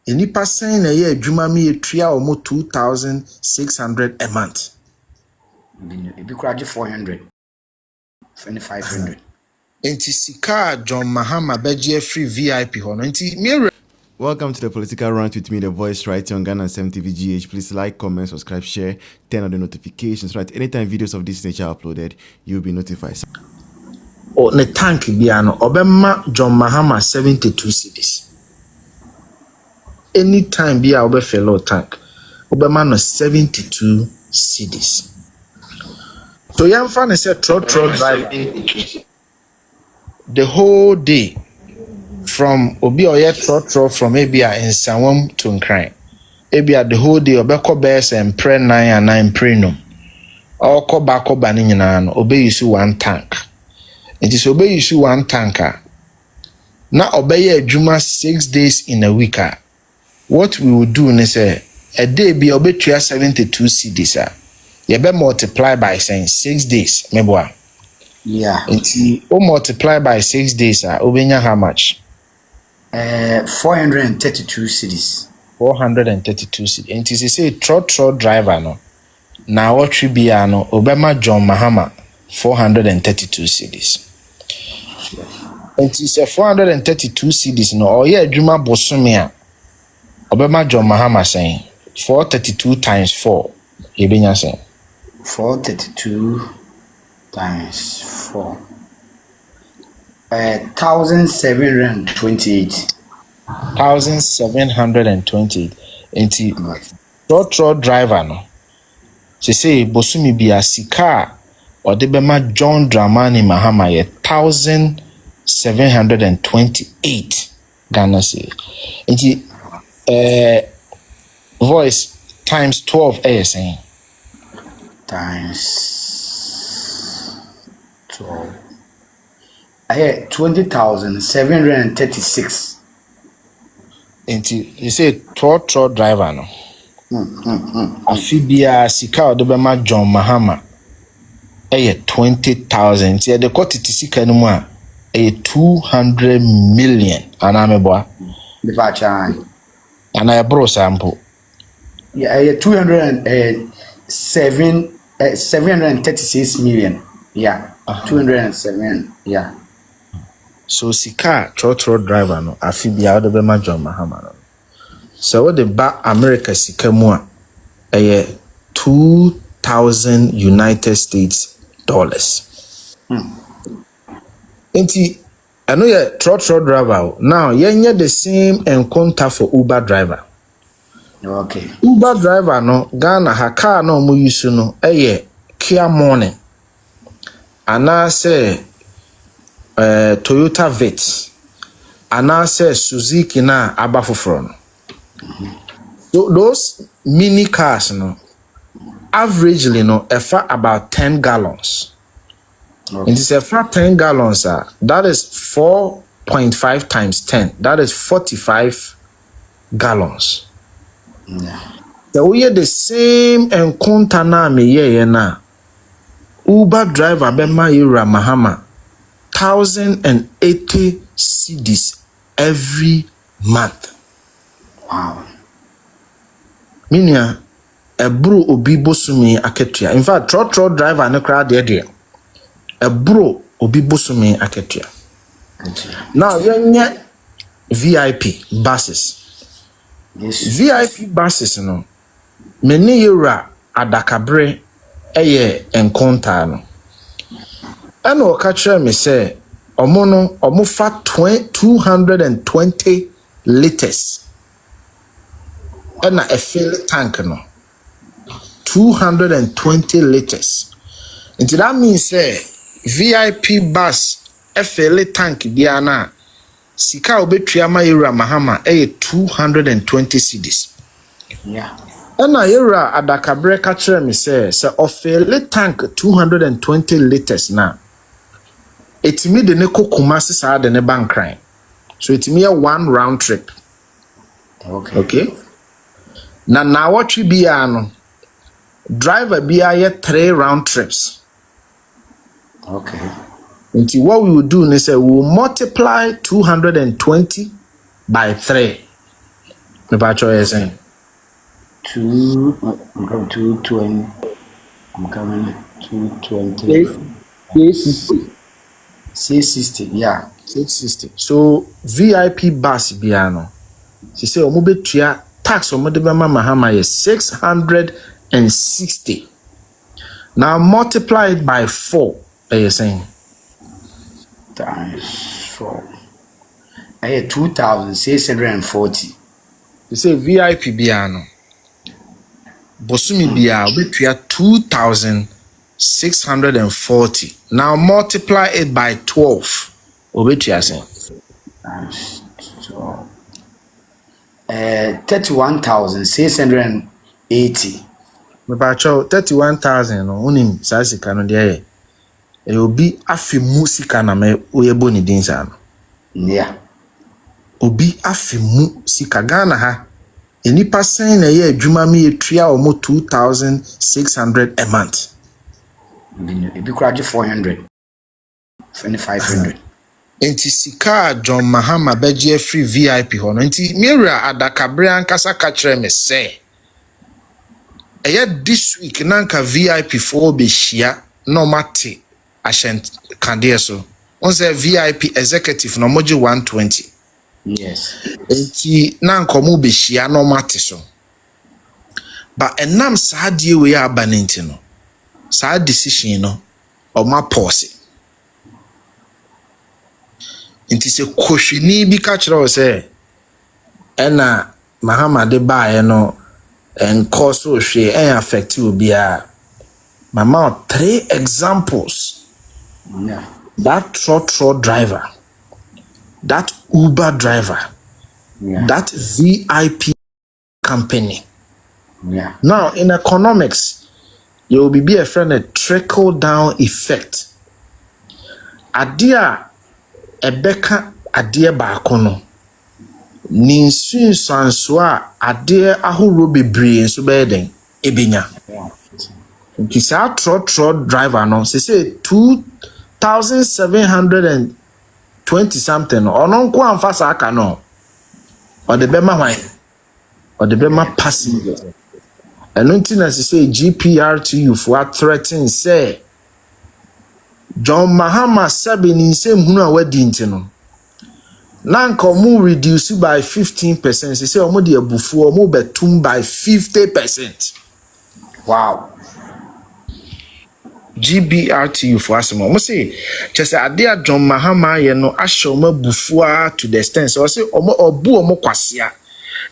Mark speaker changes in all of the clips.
Speaker 1: Enipa sen na ye adwuma me etua omo 2,600 a month.
Speaker 2: Ebi kura 400. 500.
Speaker 1: Enti sika John Mahama beje free VIP hono. Enti me.
Speaker 3: Welcome to the Political Rant with me, the voice right on Ghana 7 TVGH. Please like, comment, subscribe, share, turn on the notifications. Right, anytime videos of this nature are uploaded, you'll be notified.
Speaker 1: O ne tank biano obema John Mahama 72 cedis. Anytime bia obe fellow tank obema no 72 cedis. So young fan said Trotro driver the whole day from obi oye Trotro from Abia in Sanwam to Nkran. Abia the whole day obeko bears and pre 9 and 9 prenum. Or ko bako bani nyina no obe use one tank. It is obe use one tanker. Na obeye adwuma 6 days in a week. What we will do is a day be obetua 72 cedis. You be multiply by saying 6 days. Meboa.
Speaker 2: Yeah.
Speaker 1: Until o multiply by 6 days. Obenya how much?
Speaker 2: 432 cedis.
Speaker 1: 432 cedis. And it is a Trotro driver no. Now what should be ano Obama John Mahama 432 cedis. And it is a 432 cedis no. Or yeah, Juma Bosumia. Obama John Mahama saying 432 times 4. Yebenya saying
Speaker 2: 432 times 4. 1,728.
Speaker 1: 1,728. Enti Trotro driver no. She say Bosumi bia sika or de bema John Dramani Mahama ye 1,728 Ghana say. Enti voice times 12 saying
Speaker 2: times 12. I had 20,736.
Speaker 1: Enti you say Trotro driver no. Afibia sika odobema John Mahama 20,000. See the quantity sika no mu a 200 million anameboa.
Speaker 2: The vachan.
Speaker 1: And I bro sample.
Speaker 2: Yeah, 736 million. Yeah, 207. Yeah.
Speaker 1: So sika Trotro driver no afibia odobema John Mahama no. So what the ba America sika mu a 2,000 United States dollars. Enti I know your Trotro driver. Now you the same encounter for Uber driver.
Speaker 2: Okay.
Speaker 1: Uber driver no Ghana ha car no mu use no Kia Morning. Ana say Toyota Vet. Ana say Suzuki na abafoforo no. So those mini cars no averagely no about 10 gallons.
Speaker 2: Okay.
Speaker 1: It is a flat 10 gallons, that is 4.5 times 10. That is 45 gallons.
Speaker 2: Yeah.
Speaker 1: So we are the same encounter na me ye na. Uber driver Bema Ira Mahama 1,080 cedis every month.
Speaker 2: Wow.
Speaker 1: Minia ebro obi bosumi aketua. In fact, Trotro driver ne crowd there. Ebro obi bosumi aketua. Now yenye VIP buses.
Speaker 2: Yes.
Speaker 1: VIP buses no. Many yura adakabre eye encounter no. Eno okachre me say omo fa 220 liters. Ena a fill tank no. 220 liters. And that means say VIP bus a fill tank biana sika obetua ma yura Mahama 220 cedis.
Speaker 2: Yeah.
Speaker 1: Ena yura adakabre kachre me say of fill tank 220 liters na. Etimi de ne Kumasi sa de ne bankran. So etimi a one round trip.
Speaker 2: Okay.
Speaker 1: Okay. Na what we be no. Driver be 3 round trips.
Speaker 2: Okay.
Speaker 1: Until what we will do is we will multiply 220 by 3. Me ba cho yesen.
Speaker 2: 220. I'm coming 220. 660, yeah.
Speaker 1: 660. So VIP bus biano. She say omo betua tax omo de bema mahama is 660. Now multiply it by 4. You saying
Speaker 2: times 4. I had 2,640.
Speaker 1: you say VIP biano. Bosumi bia betua 2,640. Now multiply it by 12. Obetua say
Speaker 2: Times 12. 31,680.
Speaker 1: me ba cho 31,000 no unim sa sika no de e obi afi musika na me oyebo ni din sa no.
Speaker 2: Yeah.
Speaker 1: Obi afi mu sika Ghana ha enipa sen na ye adwuma me etua omo 2,600 a month.
Speaker 2: If you could 400, 500.
Speaker 1: Enti sika John Mahama beje free VIP ho no enti mewura adakabre ankasa ka kire me say this week nanka VIP for be shia no mate ashent kande so on say VIP executive no moje 120.
Speaker 2: Yes.
Speaker 1: Enti nanka mo be shia no mate so but enam saa die we abanenti no saa decision no o ma pause inti se kohwini bi ka kire o se ena Mahama de baaye no en cause o hwe en affect obia mama 3 examples.
Speaker 2: Yeah.
Speaker 1: That Trotro driver, that Uber driver,
Speaker 2: Yeah.
Speaker 1: that VIP company.
Speaker 2: Yeah.
Speaker 1: Now in economics you will be a friend a trickle down effect. Adia ebeka adie baako no ninsun sanso a adie ahoro bebree nso be den ebenya. Kisa Trotro driver no say 2,720 something ono nko amfasa aka no or the bema hwan or the bema passenger eno ntina say GPRTU for threatening say John Mahama sabi ni nsem hunu a wadi ntino nanka omo reduce by 15%. Say omo de abufu omo betum by 50%.
Speaker 2: Wow.
Speaker 1: GBRTU for asemo omo say chese ade a John Mahama ye no ahye omo abufu to the extent so say omo obu omo kwasea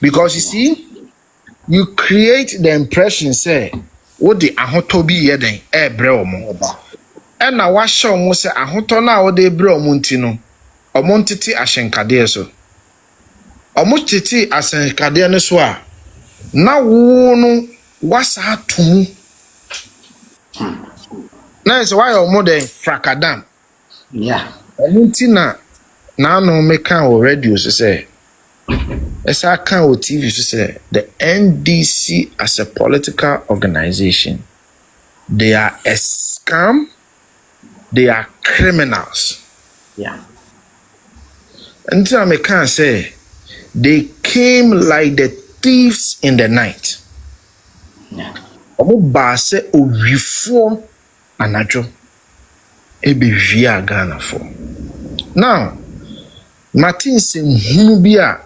Speaker 1: because you see you create the impression say what the ahoto bi ye den e bre omo and na wa hye omo say ahoto na wo de bre omo ntino omo ntete ahyenkade so omo tete ahyenkade ne so a na wo no wasa atum na so why omo den frakadam.
Speaker 2: Yeah.
Speaker 1: Ntina na no meka o radio so say esa kan o TV so say the NDC as a political organization they are a scam, they are criminals.
Speaker 2: Yeah.
Speaker 1: Until I can say they came like the thieves in the night.
Speaker 2: Yeah.
Speaker 1: Omo ba se owifo anajo ebe via Ghana for. Now, Martin saying hunubia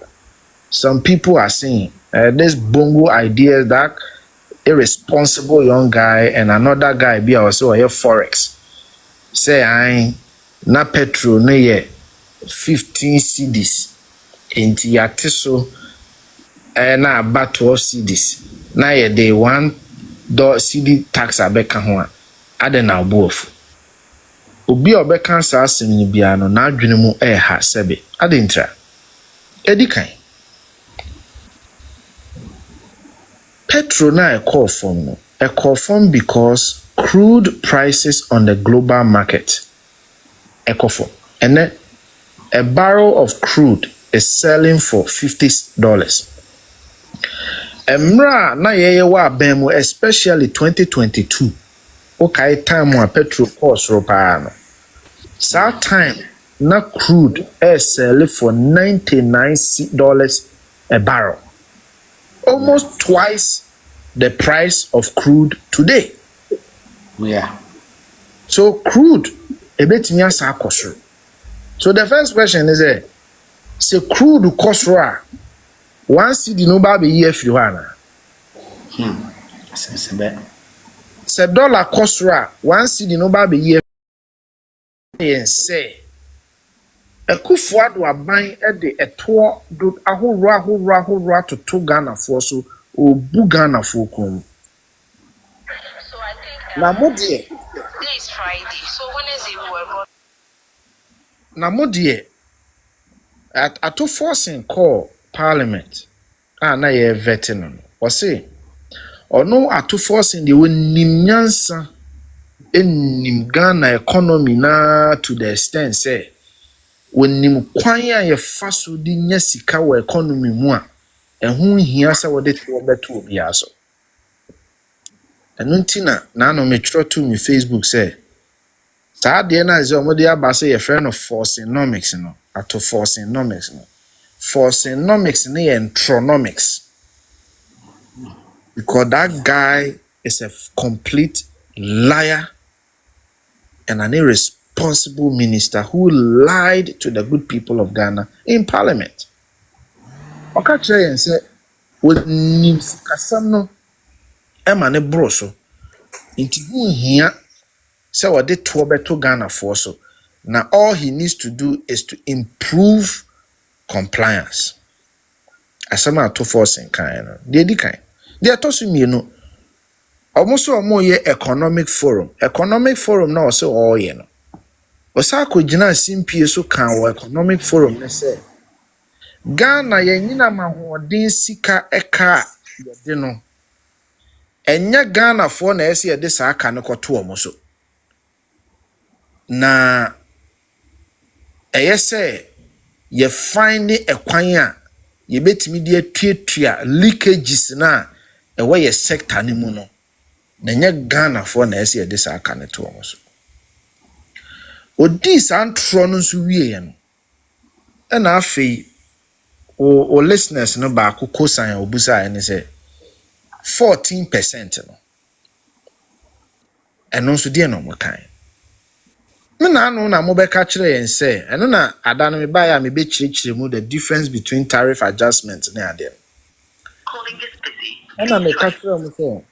Speaker 1: some people are saying this bongo idea that irresponsible young guy and another guy be also a forex. Say I na petrol no ye 15 cedis into yatiso na about 12 cedis na ye day $1 cedi tax abeka ho a ade na obuofu obi obeka sa asem ni bia no na adwene mu ha sebe ade ntra edikan petrol na e call from because crude prices on the global market ekofo and a barrel of crude is selling for $50. Emra na yeye wa bemu especially 2022 okay time wa petrol cost ropa no that time na crude is selling for $99 a barrel almost twice the price of crude today.
Speaker 2: Yeah.
Speaker 1: So crude, a bit me as a cost. So the first question is say crude cost ra one cedi no ba be year free one. Say dollar cost ra one cedi no ba be year say Akufo Addo aban de eto do ahoro to Ghana for so obu Ghana for kom.
Speaker 4: So I think
Speaker 1: Na mo de
Speaker 4: today is Friday. So Wednesday we were born.
Speaker 1: na mo de ato forcing call parliament na ye vetting no. O say ono ato forcing de wonim nyansa enim Ghana economy na to the extent say wonim kwan a ye fa so di nya sika wo economy mu a ehun hia se wo de to beto obi aso. Enu ntina na no me Trotro mi Facebook say saa de na ze omo de aba say ye friend of forcenomics no ato forcenomics no forcenomics ne entronomics because that guy is a complete liar and an irresponsible minister who lied to the good people of Ghana in parliament. Oka kire yen say with nim kasam no ema ne bro so nti hu hia say what they to beto Ghana for so. Now all he needs to do is to improve compliance. Asama to force in kind. They di kind. They are tossing me no. Almost more ye economic forum. Economic forum now so all ye no. Osako jina simpie so kan wo economic forum ne say Ghana ye nyina mahoden sika eka ye de no. Enya Ghana for na ese ye de sa aka ne kwoto omo so. Na say ye find a kwan a ye betimi de atuatua leakages na we ye sector ni mu no na nya Ghana for na ese ye de sa aka ne to omo so. Odi san tro no so wie ye no na afei o listeners no ba ko kosan obusa ne say 14% no eno so de no mo kan me na anu na mo be ka kire yen say eno na ada no me ba ya me be kire mu the difference between tariff adjustment na ade
Speaker 4: Calling is busy.
Speaker 1: ena me ka kire mu say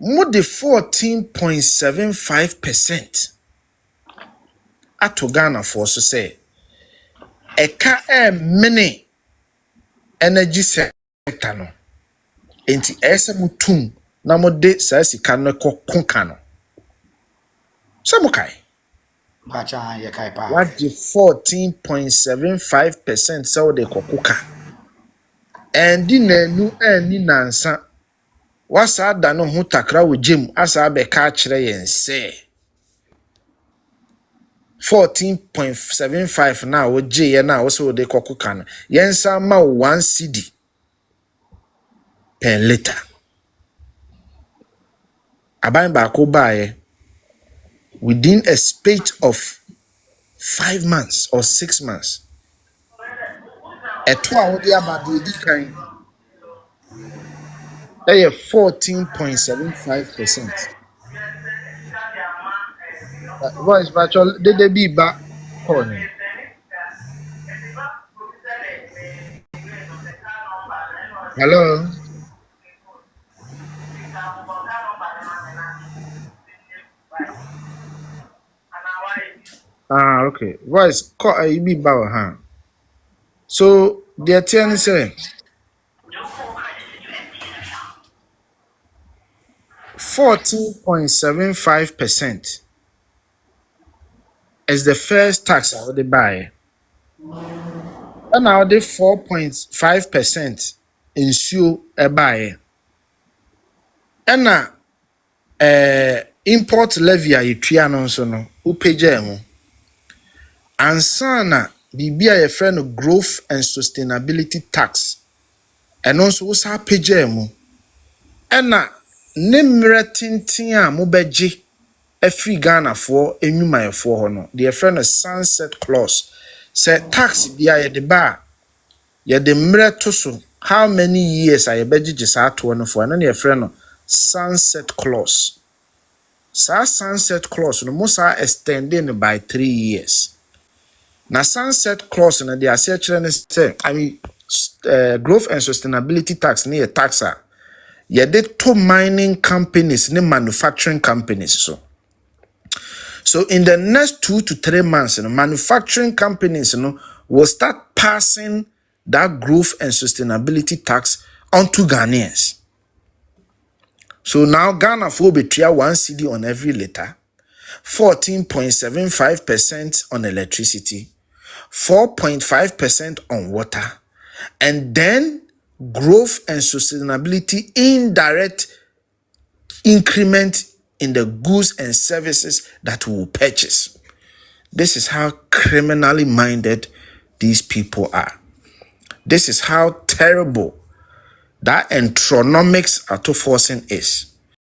Speaker 1: mo de 14.75% ato Ghana for so say eka mini energy sector no enti ese mutum na mo de sa sika no kokonka no so mo kai
Speaker 2: Bacha ye kai pa.
Speaker 1: what the 14.75% so de kokoka and di nanu ani nansa wasa da no ho takra wo gem asa be ka kire yen say 14.75 na wo je ye na wo so de kokoka no yen sa ma 1 cedi per liter aban ba ko bae within a space of 5 months or 6 months eto a wo de abade di kan 14.75%. Voice virtual de be back calling. Hello. Okay. Voice call you be back huh? So the attorney say 14.75% is the first tax I would buy. And now the 4.5% ensure a buy. And now import levy a yetria no so no upeja mu. Ansana bibia ye friend of growth and sustainability tax. And also usa peja mu. And na ne mmerɛ tenten a mobɛgye afiri Ghana for enwumayɛ for ho no the friend of sunset clause say tax bia ye de ba Ye de mre to so. How many years are ye beji sa to no for? And ye friend no sunset clause. Sa sunset clause no mo sa extending by 3 years. Na sunset clause na they are say growth and sustainability tax near taxa. Ye de to mining companies ne manufacturing companies so in the next 2 to 3 months manufacturing companies will start passing that growth and sustainability tax onto Ghanaians. So now Ghana for betray 1 cedi on every liter, 14.75% on electricity, 4.5% on water, and then growth and sustainability indirect increment in the goods and services that we will purchase. This is how criminally minded these people are. This is how terrible that entronomics autoforcing is.